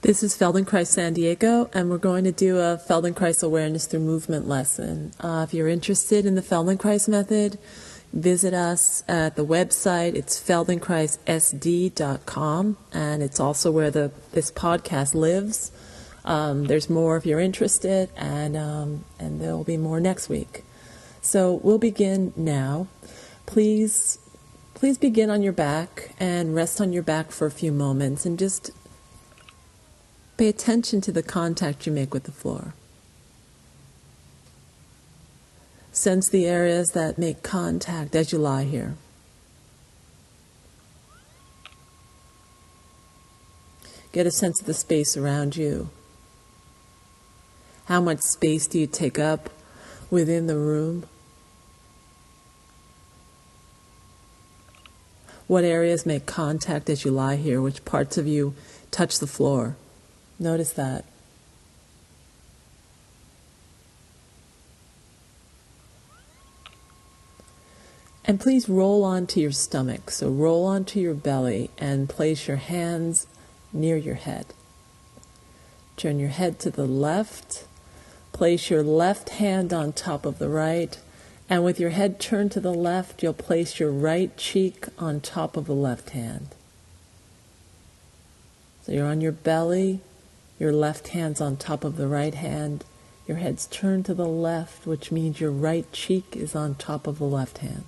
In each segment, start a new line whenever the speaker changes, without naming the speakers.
This is Feldenkrais San Diego, and we're going to do a Feldenkrais awareness through movement lesson. If you're interested in the Feldenkrais method, visit us at the website. It's feldenkraissd.com, and it's also where this podcast lives. There's more if you're interested, and there will be more next week. So we'll begin now. Please begin on your back and rest on your back for a few moments, and just pay attention to the contact you make with the floor. Sense the areas that make contact as you lie here. Get a sense of the space around you. How much space do you take up within the room? What areas make contact as you lie here? Which parts of you touch the floor? Notice that. And please roll onto your stomach. So roll onto your belly and place your hands near your head. Turn your head to the left. Place your left hand on top of the right. And with your head turned to the left, you'll place your right cheek on top of the left hand. So you're on your belly. Your left hand's on top of the right hand. Your head's turned to the left, which means your right cheek is on top of the left hand.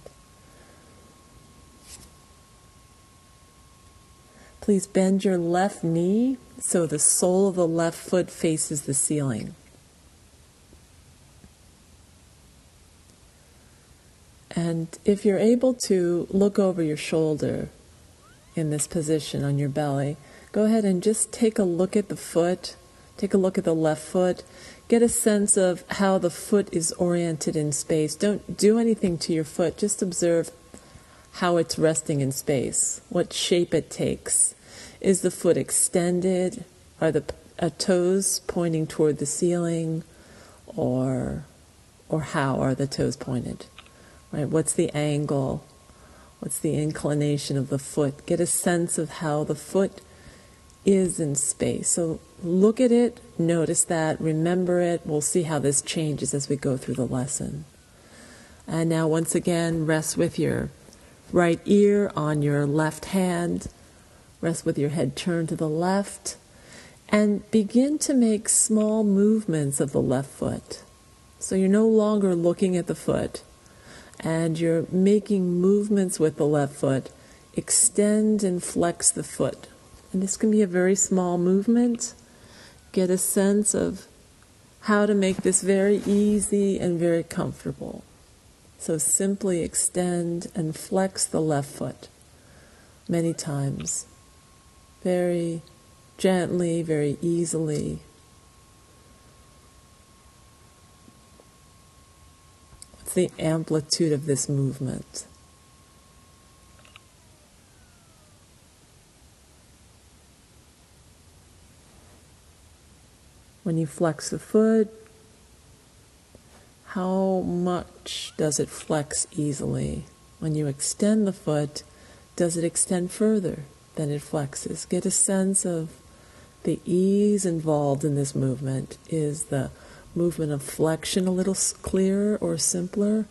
Please bend your left knee so the sole of the left foot faces the ceiling. And if you're able to look over your shoulder in this position on your belly, go ahead and just take a look at the foot. Take a look at the left foot. Get a sense of how the foot is oriented in space. Don't do anything to your foot. Just observe how it's resting in space, what shape it takes. Is the foot extended? Are the toes pointing toward the ceiling? Or how are the toes pointed? Right? What's the angle? What's the inclination of the foot? Get a sense of how the foot is in space. So look at it, notice that, remember it. We'll see how this changes as we go through the lesson. And now once again, rest with your right ear on your left hand. Rest with your head turned to the left. And begin to make small movements of the left foot. So you're no longer looking at the foot, and you're making movements with the left foot. Extend and flex the foot. And this can be a very small movement. Get a sense of how to make this very easy and very comfortable. So simply extend and flex the left foot many times. Very gently, very easily. What's the amplitude of this movement? When you flex the foot, how much does it flex easily? When you extend the foot, does it extend further than it flexes? Get a sense of the ease involved in this movement. Is the movement of flexion a little clearer or simpler?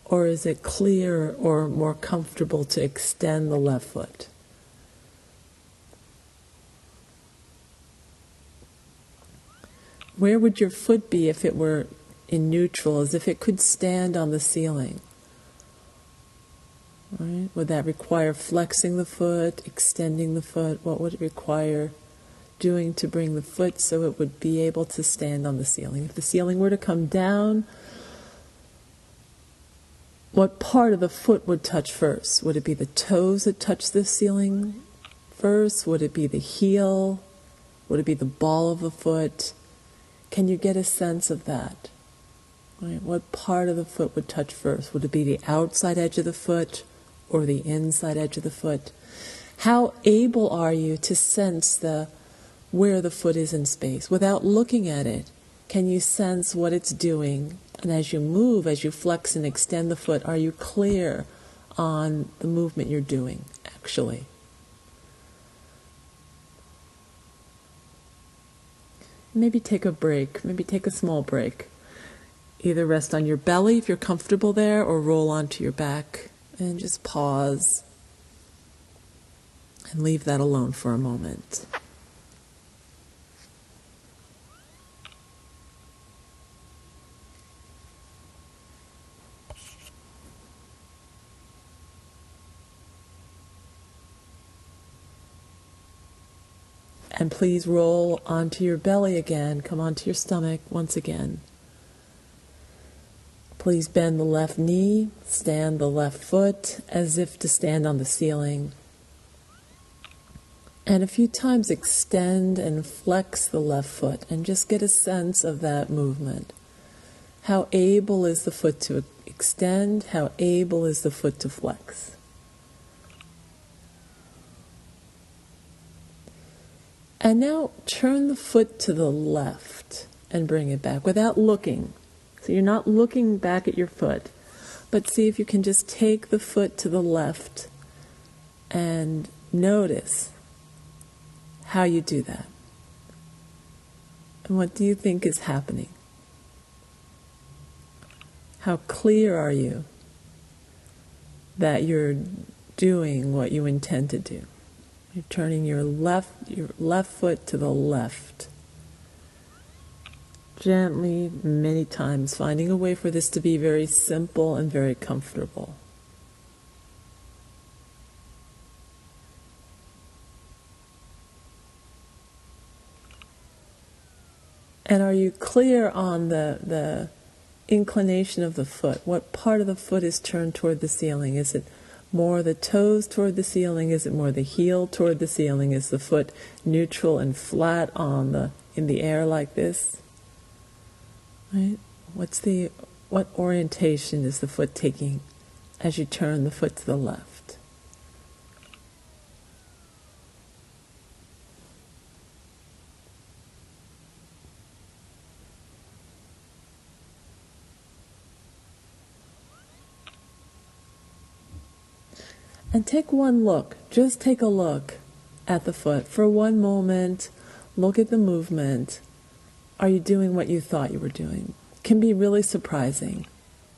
Or is it clearer or more comfortable to extend the left foot? Where would your foot be if it were in neutral, as if it could stand on the ceiling? Right? Would that require flexing the foot, extending the foot? What would it require doing to bring the foot so it would be able to stand on the ceiling? If the ceiling were to come down, what part of the foot would touch first? Would it be the toes that touch the ceiling first? Would it be the heel? Would it be the ball of the foot? Can you get a sense of that? Right? What part of the foot would touch first? Would it be the outside edge of the foot or the inside edge of the foot? How able are you to sense where the foot is in space without looking at it? Can you sense what it's doing? And as you move, as you flex and extend the foot, are you clear on the movement you're doing, actually? Maybe take a break, maybe take a small break. Either rest on your belly if you're comfortable there, or roll onto your back and just pause and leave that alone for a moment. And please roll onto your belly again. Come onto your stomach once again. Please bend the left knee, stand the left foot as if to stand on the ceiling. And a few times extend and flex the left foot and just get a sense of that movement. How able is the foot to extend? How able is the foot to flex? And now turn the foot to the left and bring it back without looking. So you're not looking back at your foot, but see if you can just take the foot to the left and notice how you do that. And what do you think is happening? How clear are you that you're doing what you intend to do? You're turning your left foot to the left. Gently, many times, finding a way for this to be very simple and very comfortable. And are you clear on the inclination of the foot? What part of the foot is turned toward the ceiling? Is it more the toes toward the ceiling? Is it more the heel toward the ceiling? Is the foot neutral and flat in the air like this? Right? What orientation is the foot taking as you turn the foot to the left? And take one look, just take a look at the foot for one moment. Look at the movement. Are you doing what you thought you were doing? It can be really surprising.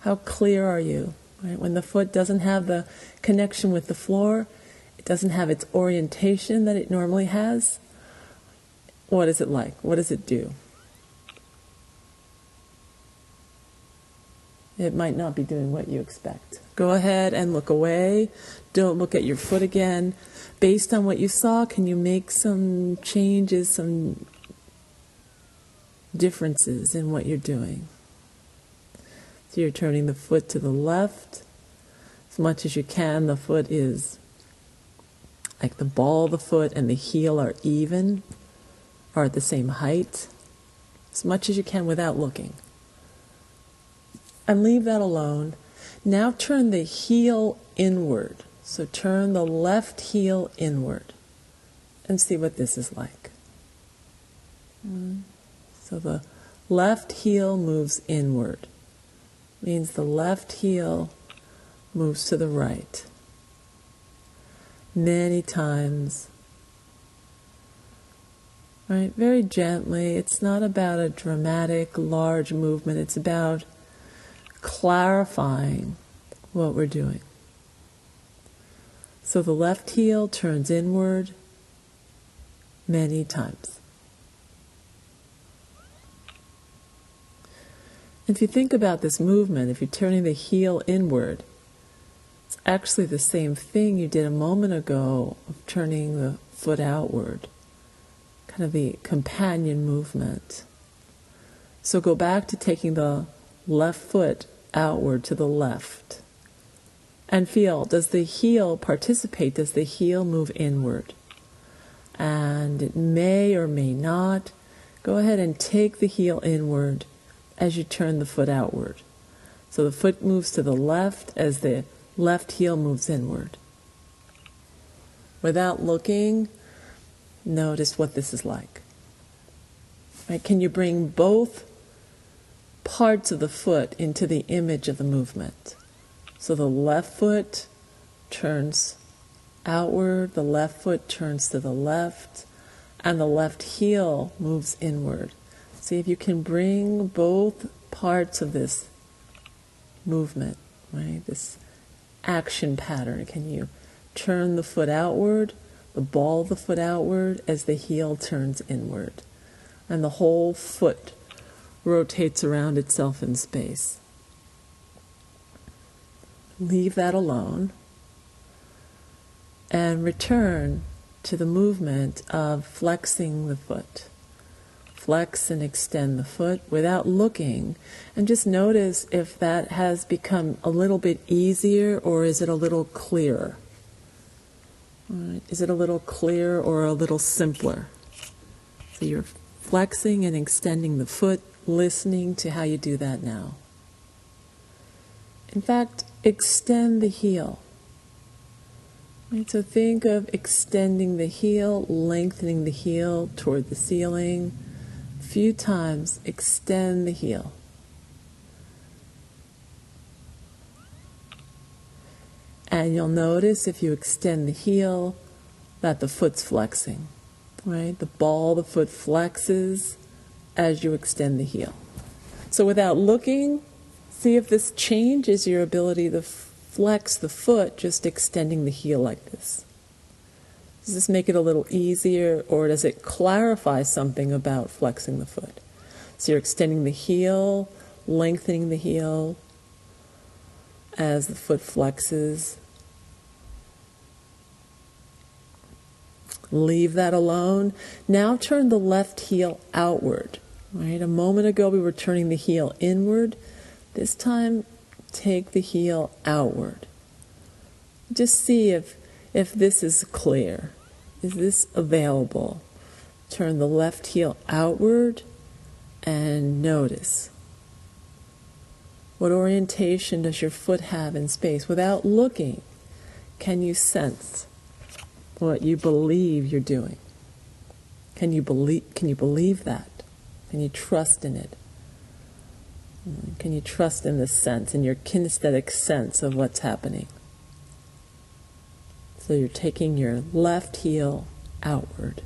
How clear are you? Right? When the foot doesn't have the connection with the floor, it doesn't have its orientation that it normally has. What is it like? What does it do? It might not be doing what you expect. Go ahead and look away. Don't look at your foot again. Based on what you saw, can you make some changes, some differences in what you're doing? So you're turning the foot to the left as much as you can. The foot is like the ball of the foot and the heel are even, are at the same height, as much as you can without looking. And leave that alone. Now turn the heel inward. So turn the left heel inward and see what this is like. So the left heel moves inward. Means the left heel moves to the right. Many times. Right? Very gently. It's not about a dramatic, large movement. It's about clarifying what we're doing. So the left heel turns inward many times. If you think about this movement, if you're turning the heel inward, it's actually the same thing you did a moment ago of turning the foot outward, kind of the companion movement. So go back to taking the left foot outward to the left. And feel, does the heel participate? Does the heel move inward? And it may or may not. Go ahead and take the heel inward as you turn the foot outward. So the foot moves to the left as the left heel moves inward. Without looking, notice what this is like. Right? Can you bring both parts of the foot into the image of the movement? So the left foot turns outward, the left foot turns to the left, and the left heel moves inward. See if you can bring both parts of this movement, right? This action pattern. Can you turn the foot outward, the ball of the foot outward as the heel turns inward, and the whole foot rotates around itself in space. Leave that alone and return to the movement of flexing the foot. Flex and extend the foot without looking, and just notice if that has become a little bit easier or is it a little clearer. All right. Is it a little clearer or a little simpler? So you're flexing and extending the foot, listening to how you do that now. In fact, extend the heel. Right, so think of extending the heel, lengthening the heel toward the ceiling. A few times, extend the heel. And you'll notice if you extend the heel that the foot's flexing. Right? The ball of the foot flexes as you extend the heel. So without looking, see if this changes your ability to flex the foot just extending the heel like this. Does this make it a little easier, or does it clarify something about flexing the foot? So you're extending the heel, lengthening the heel as the foot flexes. Leave that alone. Now turn the left heel outward. Right? A moment ago we were turning the heel inward. This time, take the heel outward. Just see if this is clear. Is this available? Turn the left heel outward and notice. What orientation does your foot have in space? Without looking, can you sense what you believe you're doing? Can you believe that? Can you trust in it? Can you trust in the sense, in your kinesthetic sense of what's happening? So you're taking your left heel outward.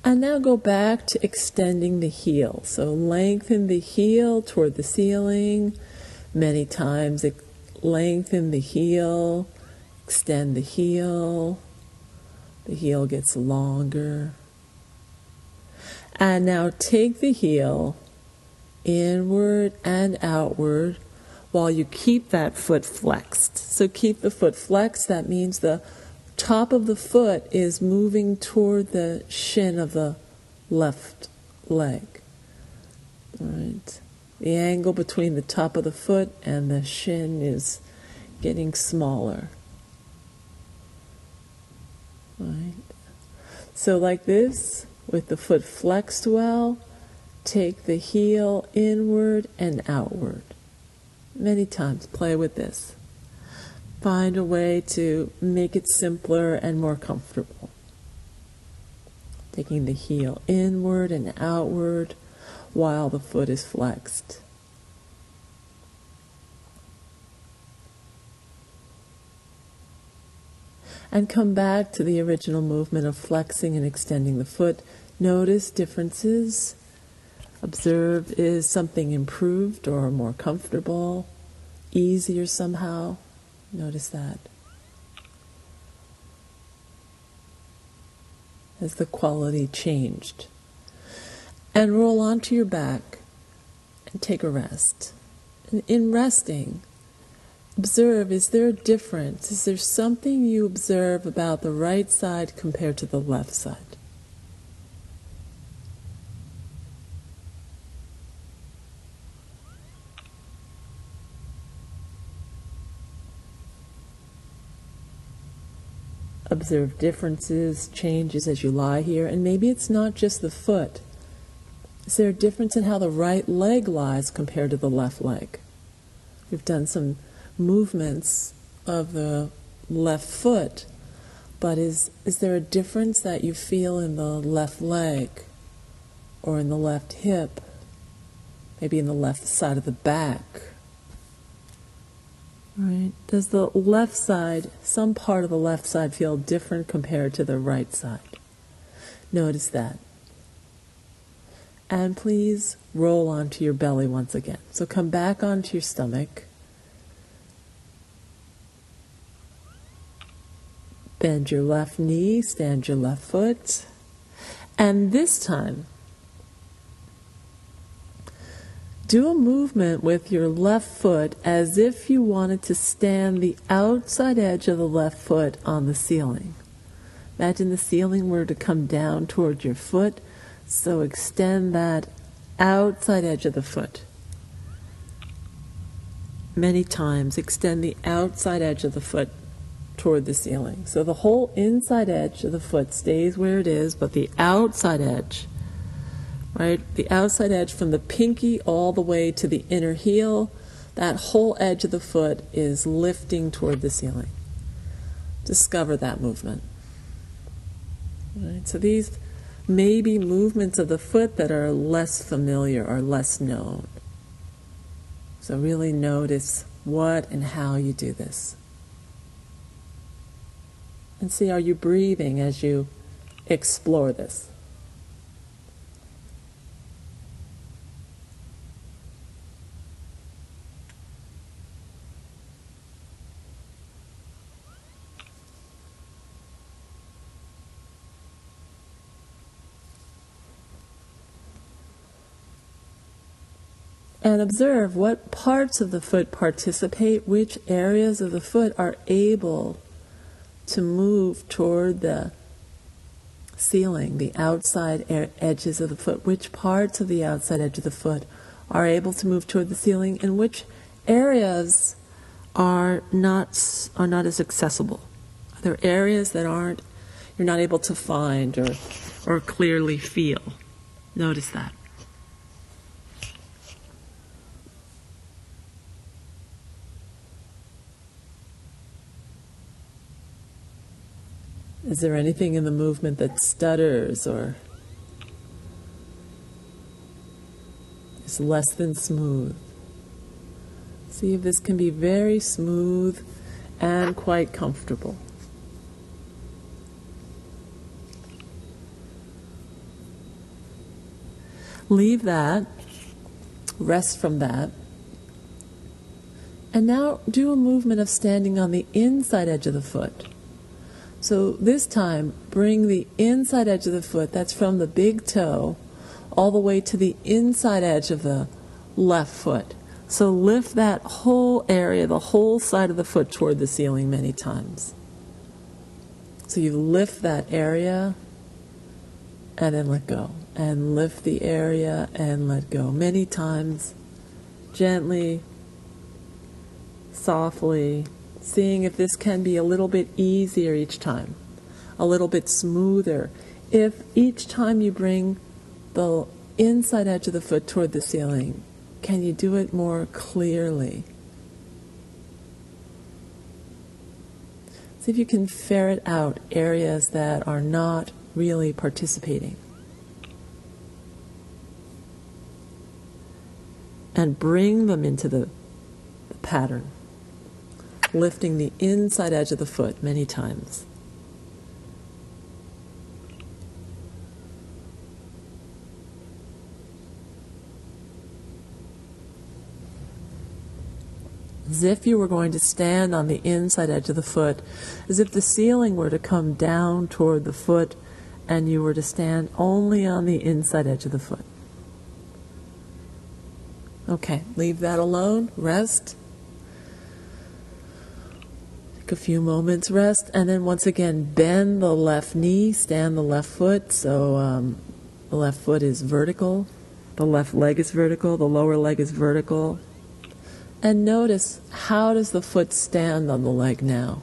And now go back to extending the heel. So lengthen the heel toward the ceiling. Many times lengthen the heel, extend the heel. The heel gets longer. And now take the heel inward and outward while you keep that foot flexed. So keep the foot flexed. That means the top of the foot is moving toward the shin of the left leg. All right. The angle between the top of the foot and the shin is getting smaller. Right. So like this, with the foot flexed well, take the heel inward and outward. Many times, play with this. Find a way to make it simpler and more comfortable. Taking the heel inward and outward while the foot is flexed. And come back to the original movement of flexing and extending the foot. Notice differences. Observe, is something improved or more comfortable, easier somehow? Notice that. Has the quality changed? And roll onto your back and take a rest. And in resting, observe, is there a difference? Is there something you observe about the right side compared to the left side? Observe differences, changes as you lie here, and maybe it's not just the foot. Is there a difference in how the right leg lies compared to the left leg? We've done some movements of the left foot, but is there a difference that you feel in the left leg or in the left hip, maybe in the left side of the back? Right? Does the left side, some part of the left side, feel different compared to the right side? Notice that. And please roll onto your belly once again. So come back onto your stomach. Bend your left knee, stand your left foot. And this time, do a movement with your left foot as if you wanted to stand the outside edge of the left foot on the ceiling. Imagine the ceiling were to come down toward your foot, so extend that outside edge of the foot. Many times, extend the outside edge of the foot toward the ceiling. So the whole inside edge of the foot stays where it is, but the outside edge, right? The outside edge from the pinky all the way to the inner heel, that whole edge of the foot is lifting toward the ceiling. Discover that movement. Right? So these may be movements of the foot that are less familiar or less known. So really notice what and how you do this. And see, are you breathing as you explore this? And observe what parts of the foot participate, which areas of the foot are able to move toward the ceiling, the outside edges of the foot. Which parts of the outside edge of the foot are able to move toward the ceiling, and which areas are not as accessible? Are there areas that you're not able to find or clearly feel? Notice that. Is there anything in the movement that stutters or is less than smooth? See if this can be very smooth and quite comfortable. Leave that, rest from that, and now do a movement of standing on the inside edge of the foot. So this time, bring the inside edge of the foot, that's from the big toe, all the way to the inside edge of the left foot. So lift that whole area, the whole side of the foot toward the ceiling many times. So you lift that area and then let go. And lift the area and let go. Many times, gently, softly, seeing if this can be a little bit easier each time, a little bit smoother. If each time you bring the inside edge of the foot toward the ceiling, can you do it more clearly? See if you can ferret out areas that are not really participating. And bring them into the pattern. Lifting the inside edge of the foot many times. As if you were going to stand on the inside edge of the foot, as if the ceiling were to come down toward the foot and you were to stand only on the inside edge of the foot. Okay, leave that alone, rest. Take a few moments rest, and then once again bend the left knee, stand the left foot, so the left foot is vertical, the left leg is vertical, the lower leg is vertical. And notice, how does the foot stand on the leg now?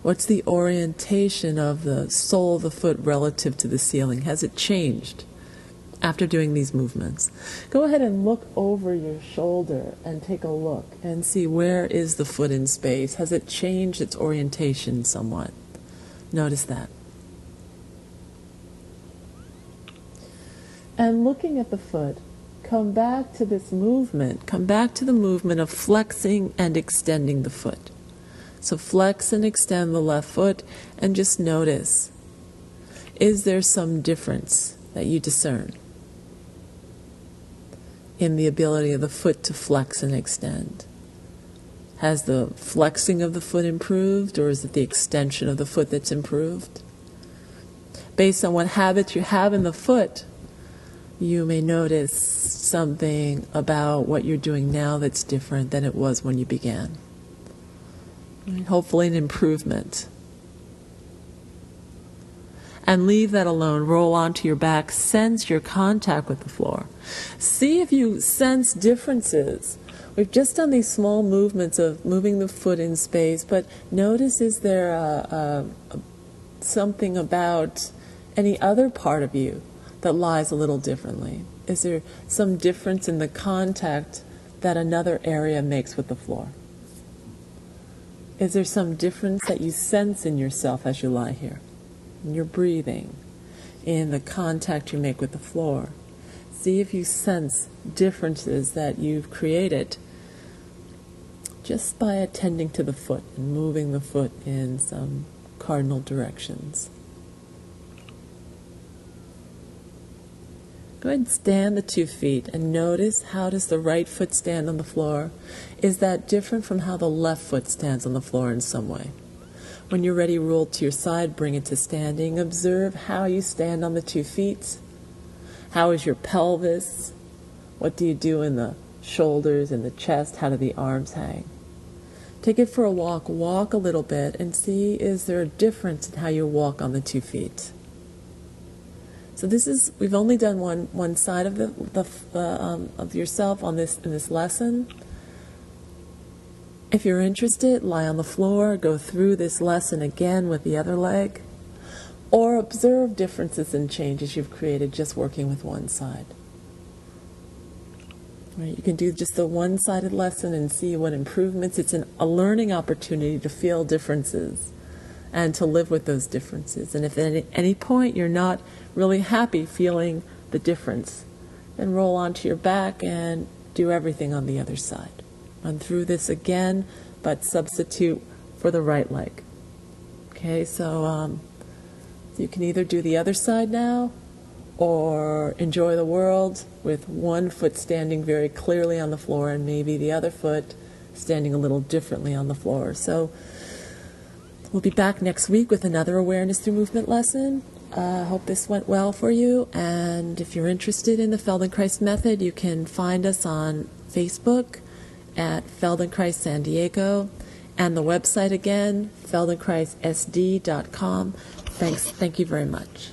What's the orientation of the sole of the foot relative to the ceiling? Has it changed after doing these movements? Go ahead and look over your shoulder and take a look and see, where is the foot in space? Has it changed its orientation somewhat? Notice that. And looking at the foot, come back to this movement. Come back to the movement of flexing and extending the foot. So flex and extend the left foot, and just notice, is there some difference that you discern in the ability of the foot to flex and extend? Has the flexing of the foot improved, or is it the extension of the foot that's improved? Based on what habits you have in the foot, you may notice something about what you're doing now that's different than it was when you began. Hopefully an improvement. And leave that alone. Roll onto your back. Sense your contact with the floor. See if you sense differences. We've just done these small movements of moving the foot in space, but notice, is there something about any other part of you that lies a little differently? Is there some difference in the contact that another area makes with the floor? Is there some difference that you sense in yourself as you lie here? In your breathing, in the contact you make with the floor. See if you sense differences that you've created just by attending to the foot and moving the foot in some cardinal directions. Go ahead and stand the 2 feet and notice, how does the right foot stand on the floor? Is that different from how the left foot stands on the floor in some way? When you're ready, roll to your side, bring it to standing. Observe how you stand on the 2 feet. How is your pelvis? What do you do in the shoulders and the chest? How do the arms hang? Take it for a walk. Walk a little bit and see, is there a difference in how you walk on the 2 feet? So this is, we've only done one side of of yourself on this in this lesson. If you're interested, lie on the floor, go through this lesson again with the other leg, or observe differences and changes you've created just working with one side. Right, you can do just the one-sided lesson and see what improvements. It's a learning opportunity to feel differences and to live with those differences. And if at any point you're not really happy feeling the difference, then roll onto your back and do everything on the other side. Run through this again, but substitute for the right leg. Okay, so you can either do the other side now, or enjoy the world with one foot standing very clearly on the floor and maybe the other foot standing a little differently on the floor. So we'll be back next week with another Awareness Through Movement lesson. I hope this went well for you, and if you're interested in the Feldenkrais Method, you can find us on Facebook at Feldenkrais San Diego, and the website again, feldenkraissd.com. Thank you very much.